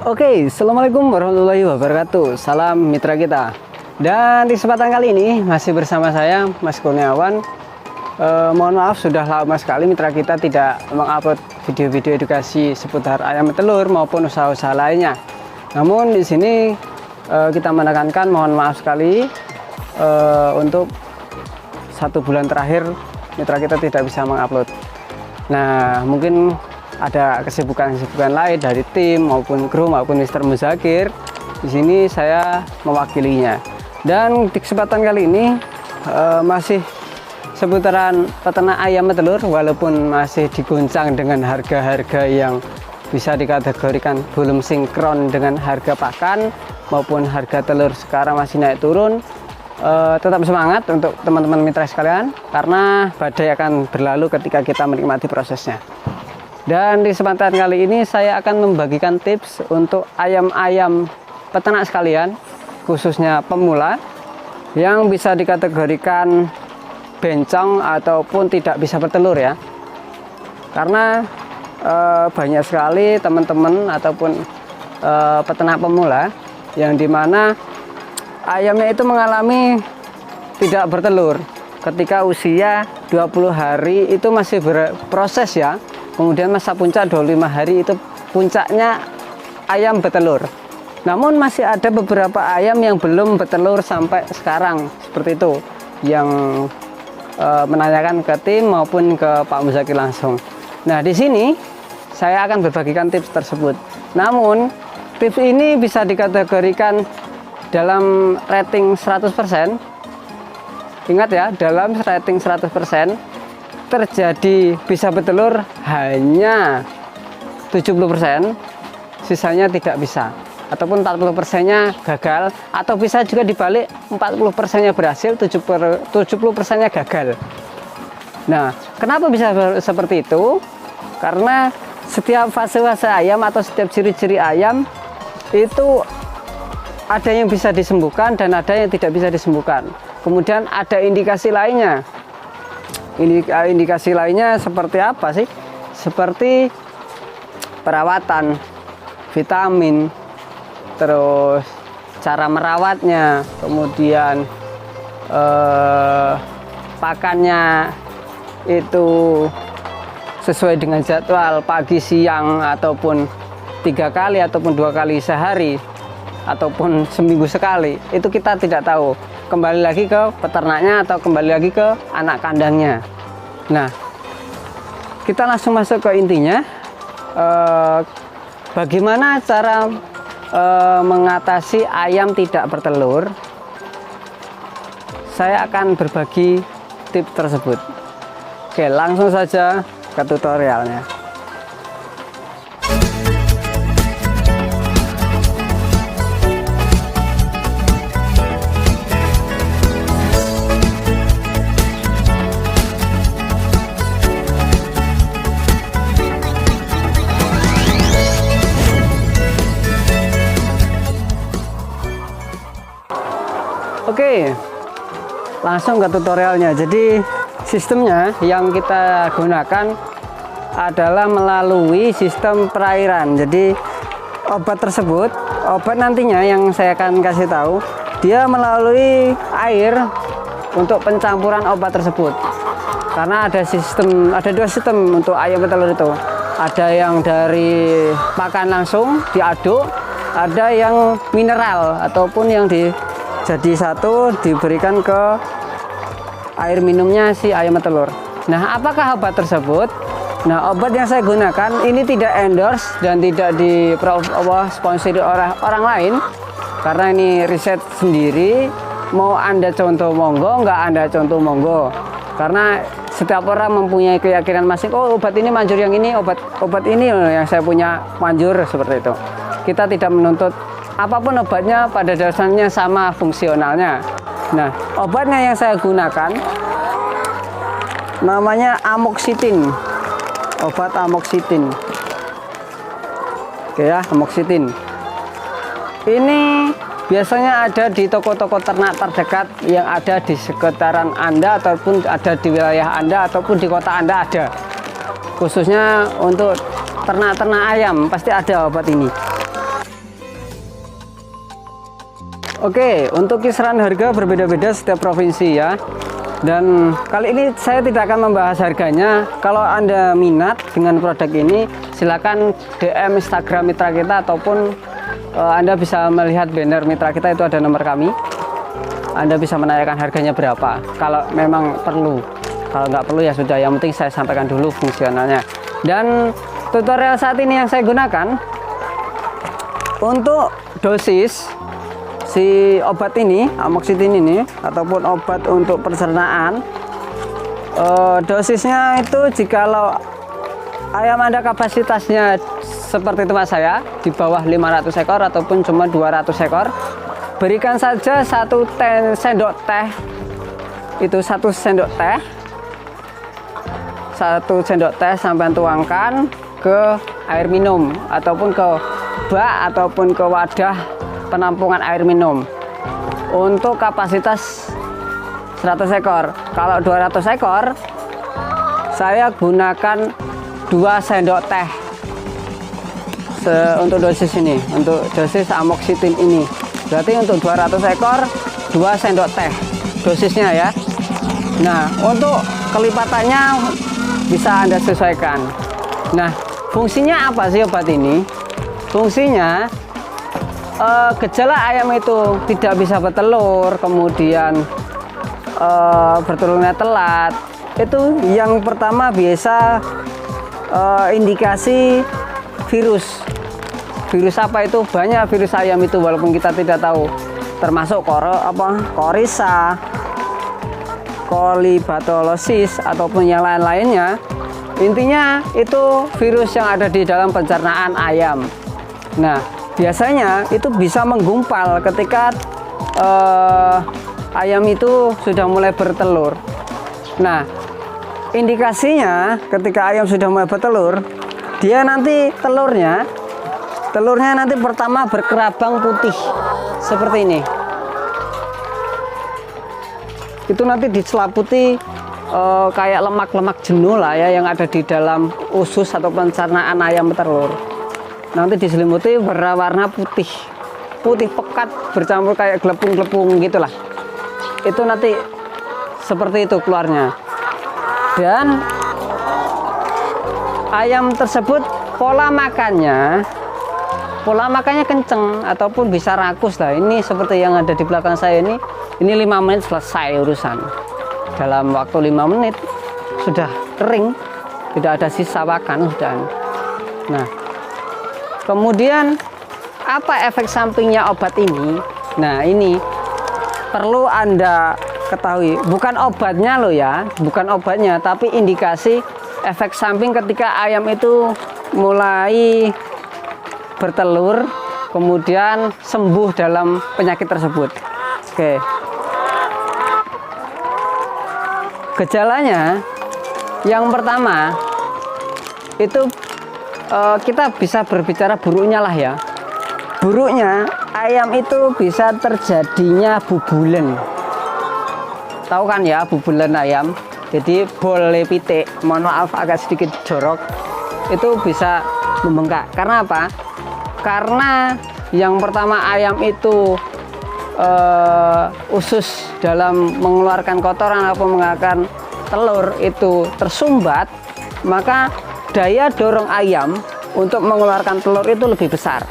Oke, assalamualaikum warahmatullahi wabarakatuh. Salam mitra kita. Dan di kesempatan kali ini masih bersama saya, Mas Kurniawan. Mohon maaf sudah lama sekali mitra kita tidak mengupload video-video edukasi seputar ayam telur maupun usaha-usaha lainnya. Namun di sini kita menekankan mohon maaf sekali untuk 1 bulan terakhir mitra kita tidak bisa mengupload. Nah, mungkin ada kesibukan-kesibukan lain dari tim maupun kru maupun Mr. Muzakir. Di sini saya mewakilinya. Dan di kesempatan kali ini masih seputaran peternak ayam telur, walaupun masih diguncang dengan harga-harga yang bisa dikategorikan belum sinkron dengan harga pakan maupun harga telur sekarang masih naik turun. Tetap semangat untuk teman-teman mitra sekalian, karena badai akan berlalu ketika kita menikmati prosesnya. Dan di kesempatan kali ini saya akan membagikan tips untuk ayam-ayam peternak sekalian, khususnya pemula yang bisa dikategorikan bencong ataupun tidak bisa bertelur ya. Karena banyak sekali teman-teman ataupun peternak pemula yang dimana ayamnya itu mengalami tidak bertelur ketika usia 20 hari itu masih berproses ya. Kemudian masa puncak 25 hari itu puncaknya ayam bertelur. Namun masih ada beberapa ayam yang belum bertelur sampai sekarang, seperti itu yang menanyakan ke tim maupun ke Pak Muzakir langsung. Nah, di sini saya akan berbagikan tips tersebut. Namun tips ini bisa dikategorikan dalam rating 100%. Ingat ya, dalam rating 100% terjadi bisa bertelur hanya 70%, sisanya tidak bisa, ataupun 40%-nya gagal, atau bisa juga dibalik 40%-nya berhasil, 70%-nya gagal. Nah, kenapa bisa seperti itu? Karena setiap fase-fase ayam atau setiap ciri-ciri ayam itu ada yang bisa disembuhkan dan ada yang tidak bisa disembuhkan. Kemudian ada indikasi lainnya. Indikasi lainnya seperti apa sih? Seperti perawatan, vitamin, terus cara merawatnya, kemudian pakannya itu sesuai dengan jadwal pagi, siang, ataupun 3 kali ataupun 2 kali sehari, ataupun seminggu sekali. Itu kita tidak tahu. Kembali lagi ke peternaknya atau kembali lagi ke anak kandangnya. Nah, kita langsung masuk ke intinya. Bagaimana cara mengatasi ayam tidak bertelur? Saya akan berbagi tips tersebut. Oke, langsung saja ke tutorialnya. Oke, langsung ke tutorialnya. Jadi sistemnya yang kita gunakan adalah melalui sistem perairan. Jadi obat tersebut, obat nantinya yang saya akan kasih tahu, dia melalui air untuk pencampuran obat tersebut. Karena ada 2 sistem untuk ayam petelur itu. Ada yang dari pakan langsung diaduk, ada yang mineral ataupun yang jadi satu diberikan ke air minumnya si ayam telur. Nah, apakah obat tersebut? Nah, obat yang saya gunakan ini tidak endorse dan tidak disponsori oleh orang lain, karena ini riset sendiri. Mau Anda contoh monggo, nggak Anda contoh monggo, karena setiap orang mempunyai keyakinan masing. Oh, obat ini manjur yang ini, obat ini yang saya punya manjur, seperti itu. Kita tidak menuntut. Apapun obatnya pada dasarnya sama fungsionalnya. Nah, obatnya yang saya gunakan namanya amoksitin. Obat amoksitin. Oke ya, amoksitin. Ini biasanya ada di toko-toko ternak terdekat yang ada di sekitaran Anda, ataupun ada di wilayah Anda, ataupun di kota Anda ada. Khususnya untuk ternak-ternak ayam pasti ada obat ini. Oke, untuk kisaran harga berbeda-beda setiap provinsi ya. Dan kali ini saya tidak akan membahas harganya. Kalau Anda minat dengan produk ini, silakan DM Instagram mitra kita, ataupun Anda bisa melihat banner mitra kita, itu ada nomor kami. Anda bisa menanyakan harganya berapa kalau memang perlu. Kalau nggak perlu ya sudah, yang penting saya sampaikan dulu fungsionalnya. Dan tutorial saat ini yang saya gunakan untuk dosis si obat ini, amoksitin ini, ataupun obat untuk pencernaan, dosisnya itu jikalau ayam Anda kapasitasnya seperti tempat saya di bawah 500 ekor ataupun cuma 200 ekor, berikan saja 1 sendok teh, itu 1 sendok teh, 1 sendok teh sampai tuangkan ke air minum ataupun ke bak ataupun ke wadah penampungan air minum untuk kapasitas 100 ekor. Kalau 200 ekor saya gunakan 2 sendok teh untuk dosis ini, untuk dosis amoksitin ini. Berarti untuk 200 ekor 2 sendok teh dosisnya ya. Nah, untuk kelipatannya bisa Anda sesuaikan. Nah, fungsinya apa sih obat ini? Fungsinya gejala ayam itu tidak bisa bertelur, kemudian bertelurnya telat. Itu yang pertama biasa indikasi virus. Virus apa itu? Banyak virus ayam itu, walaupun kita tidak tahu, termasuk korisa, kolibacillosis ataupun yang lain-lainnya. Intinya itu virus yang ada di dalam pencernaan ayam. Nah, biasanya itu bisa menggumpal ketika ayam itu sudah mulai bertelur. Nah, indikasinya ketika ayam sudah mulai bertelur, dia nanti telurnya nanti pertama berkerabang putih seperti ini. Itu nanti diselaputi kayak lemak-lemak jenuh lah ya, yang ada di dalam usus atau pencernaan ayam telur. Nanti diselimuti berwarna putih pekat bercampur kayak gelepung-gelepung gitulah. Itu nanti seperti itu keluarnya. Dan ayam tersebut pola makannya kenceng ataupun bisa rakus lah. Ini seperti yang ada di belakang saya ini 5 menit selesai urusan. Dalam waktu 5 menit sudah kering, tidak ada sisa pakan sudah. Nah, kemudian apa efek sampingnya obat ini? Nah, ini perlu Anda ketahui, bukan obatnya loh ya, bukan obatnya, tapi indikasi efek samping ketika ayam itu mulai bertelur, kemudian sembuh dalam penyakit tersebut. Oke. Gejalanya yang pertama itu kita bisa berbicara buruknya lah ya. Buruknya ayam itu bisa terjadinya bubulen. Tahu kan ya bubulen ayam? Jadi boleh pitik, mohon maaf agak sedikit jorok, itu bisa membengkak. Karena apa? Karena yang pertama ayam itu usus dalam mengeluarkan kotoran atau mengeluarkan telur itu tersumbat, maka daya dorong ayam untuk mengeluarkan telur itu lebih besar.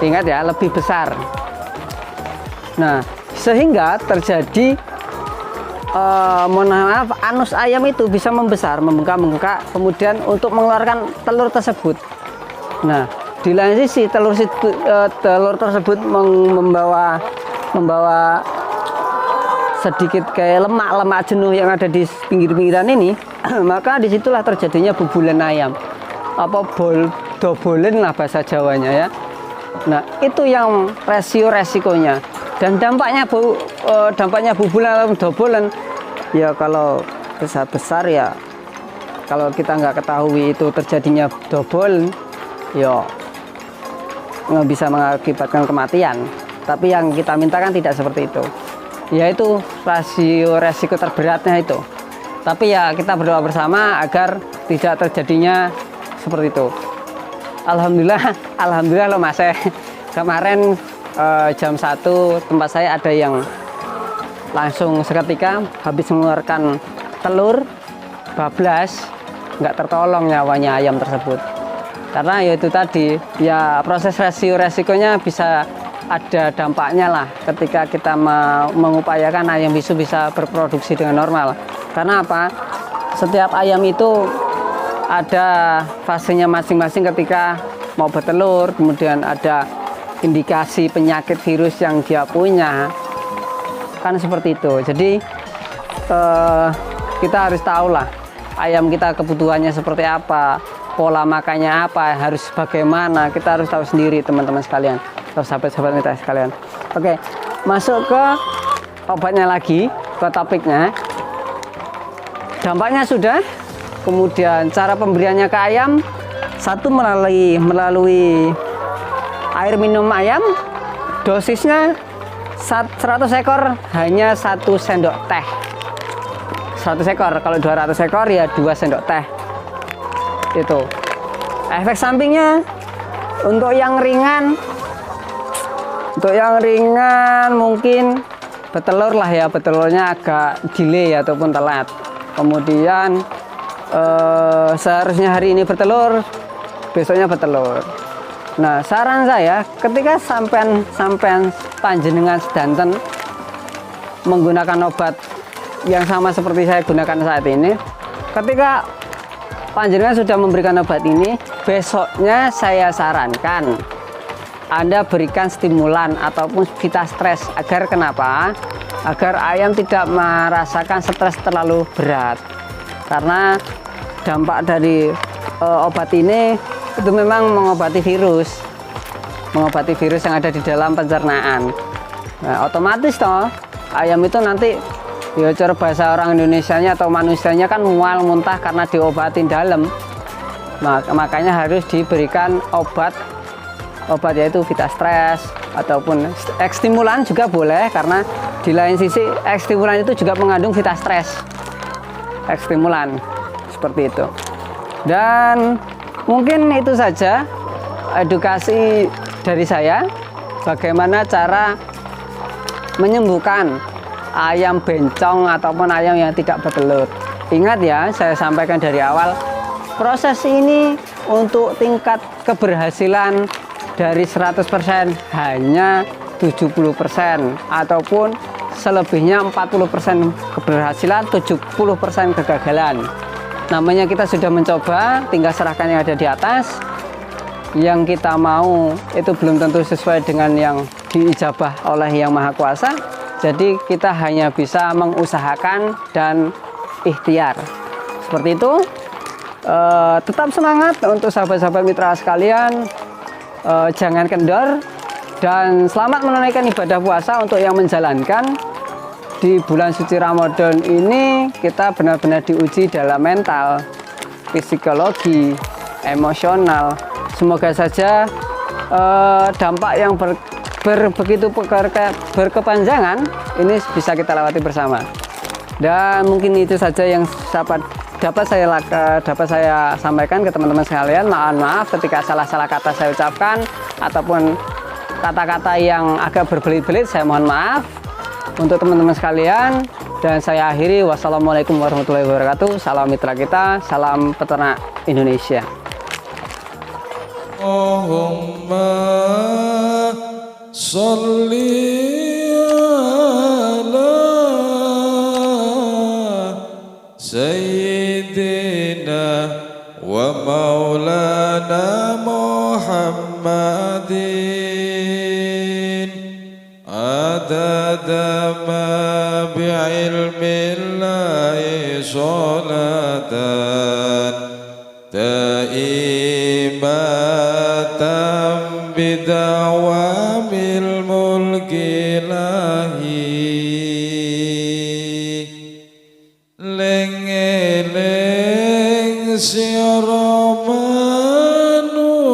Ingat ya, lebih besar. Nah, sehingga terjadi mohon maaf, anus ayam itu bisa membesar, membengkak, kemudian untuk mengeluarkan telur tersebut. Nah, di lain sisi telur tersebut membawa sedikit kayak lemak jenuh yang ada di pinggir-pinggiran ini, maka disitulah terjadinya bubulen ayam, apa dobolen lah bahasa Jawanya ya. Nah, itu yang resikonya. Dan dampaknya bubulen atau dobolen ya, kalau besar ya, kalau kita nggak ketahui itu terjadinya dobol ya nggak bisa mengakibatkan kematian. Tapi yang kita mintakan tidak seperti itu, yaitu resiko terberatnya itu. Tapi ya kita berdoa bersama agar tidak terjadinya seperti itu. Alhamdulillah loh Mas, kemarin jam 1 tempat saya ada yang langsung seketika habis mengeluarkan telur bablas, nggak tertolong nyawanya ayam tersebut. Karena ya itu tadi, ya proses resikonya bisa ada dampaknya lah ketika kita mengupayakan ayam bisu bisa berproduksi dengan normal. Karena apa? Setiap ayam itu ada fasenya masing-masing ketika mau bertelur, kemudian ada indikasi penyakit virus yang dia punya, kan seperti itu. Jadi kita harus tahu lah ayam kita kebutuhannya seperti apa, pola makannya apa, harus bagaimana, kita harus tahu sendiri teman-teman sekalian, atau sahabat-sahabat mitra sekalian. Oke, masuk ke obatnya lagi, ke topiknya. Dampaknya sudah, kemudian cara pemberiannya ke ayam, satu melalui air minum ayam, dosisnya 100 ekor hanya 1 sendok teh. 100 ekor, kalau 200 ekor ya 2 sendok teh. Itu. Efek sampingnya untuk yang ringan mungkin betelur lah ya, betelurnya agak delay ataupun telat. Kemudian seharusnya hari ini bertelur, besoknya bertelur. Nah, saran saya ketika sampean panjenengan sedanten menggunakan obat yang sama seperti saya gunakan saat ini, ketika panjenengan sudah memberikan obat ini, besoknya saya sarankan Anda berikan stimulan ataupun Vitastres. Agar kenapa? Agar ayam tidak merasakan stres terlalu berat. Karena dampak dari obat ini itu memang mengobati virus yang ada di dalam pencernaan. Nah, otomatis toh ayam itu nanti, ya cara bahasa orang Indonesianya atau manusianya kan mual muntah karena diobatin dalam. Nah, makanya harus diberikan obat yaitu Vitastres ataupun ekstimulan juga boleh, karena di lain sisi ekstimulan itu juga mengandung Vitastres. Ekstimulan seperti itu. Dan mungkin itu saja edukasi dari saya bagaimana cara menyembuhkan ayam bencong ataupun ayam yang tidak bertelur. Ingat ya, saya sampaikan dari awal, proses ini untuk tingkat keberhasilan dari 100% hanya 70%, ataupun selebihnya 40% keberhasilan, 70% kegagalan. Namanya kita sudah mencoba, tinggal serahkan yang ada di atas. Yang kita mau itu belum tentu sesuai dengan yang diijabah oleh Yang Maha Kuasa. Jadi kita hanya bisa mengusahakan dan ikhtiar. Seperti itu. Tetap semangat untuk sahabat-sahabat mitra sekalian. Jangan kendor. Dan selamat menunaikan ibadah puasa untuk yang menjalankan. Di bulan suci Ramadan ini kita benar-benar diuji dalam mental, psikologi, emosional. Semoga saja dampak yang begitu berkepanjangan ini bisa kita lewati bersama. Dan mungkin itu saja yang dapat saya sampaikan ke teman-teman sekalian. Mohon maaf ketika salah-salah kata saya ucapkan ataupun kata-kata yang agak berbelit-belit, saya mohon maaf untuk teman-teman sekalian. Dan saya akhiri, wassalamualaikum warahmatullahi wabarakatuh. Salam mitra kita, salam peternak Indonesia. Allahumma sholli ala sayyidina wa maulana Muhammadin adada ma bi'ilmillahi sholatan taimatan bidawamil mulki lahi lengeleng sira manungsa